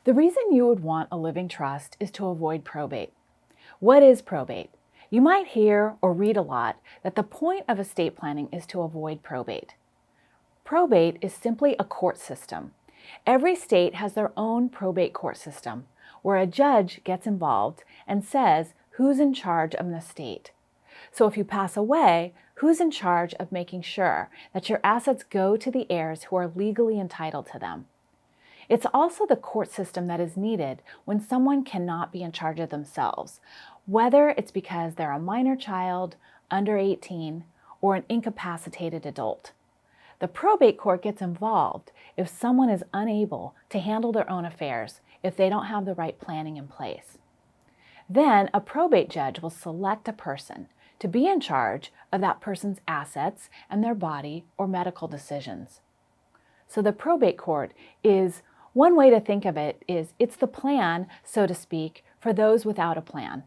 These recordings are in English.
The reason you would want a living trust is to avoid probate. What is probate? You might hear or read a lot that the point of estate planning is to avoid probate. Probate is simply a court system. Every state has their own probate court system, where a judge gets involved and says who's in charge of an estate. So if you pass away, who's in charge of making sure that your assets go to the heirs who are legally entitled to them? It's also the court system that is needed when someone cannot be in charge of themselves, whether it's because they're a minor child, under 18, or an incapacitated adult. The probate court gets involved if someone is unable to handle their own affairs, if they don't have the right planning in place. Then a probate judge will select a person to be in charge of that person's assets and their body or medical decisions. So the probate court is, one way to think of it is, it's the plan, so to speak, for those without a plan.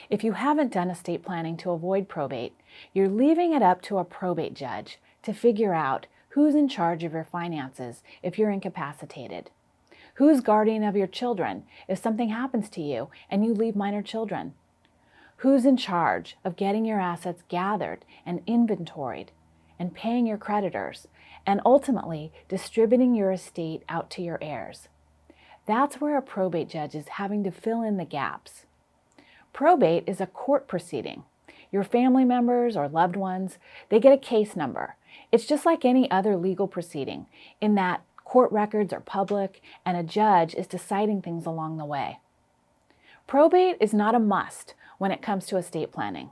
If you haven't done estate planning to avoid probate, you're leaving it up to a probate judge to figure out who's in charge of your finances if you're incapacitated. Who's guardian of your children if something happens to you and you leave minor children? Who's in charge of getting your assets gathered and inventoried and paying your creditors and ultimately distributing your estate out to your heirs? That's where a probate judge is having to fill in the gaps. Probate is a court proceeding. Your family members or loved ones, they get a case number. It's just like any other legal proceeding in that court records are public and a judge is deciding things along the way. Probate is not a must when it comes to estate planning.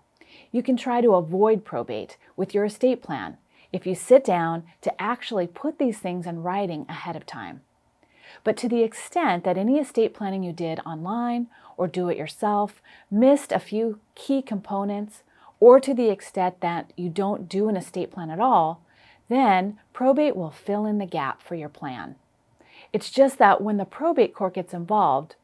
You can try to avoid probate with your estate plan if you sit down to actually put these things in writing ahead of time. But to the extent that any estate planning you did online or do it yourself missed a few key components, or to the extent that you don't do an estate plan at all, then probate will fill in the gap for your plan. It's just that when the probate court gets involved,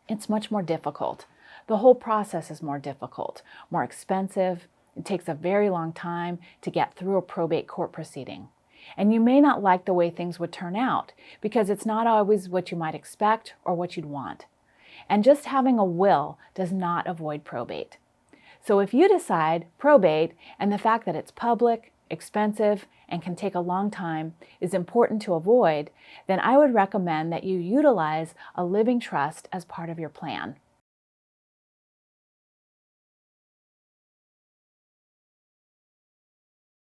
it's much more difficult. The whole process is more difficult, more expensive. It takes a very long time to get through a probate court proceeding. And you may not like the way things would turn out because it's not always what you might expect or what you'd want. And just having a will does not avoid probate. So if you decide probate and the fact that it's public, expensive, and can take a long time is important to avoid, then I would recommend that you utilize a living trust as part of your plan.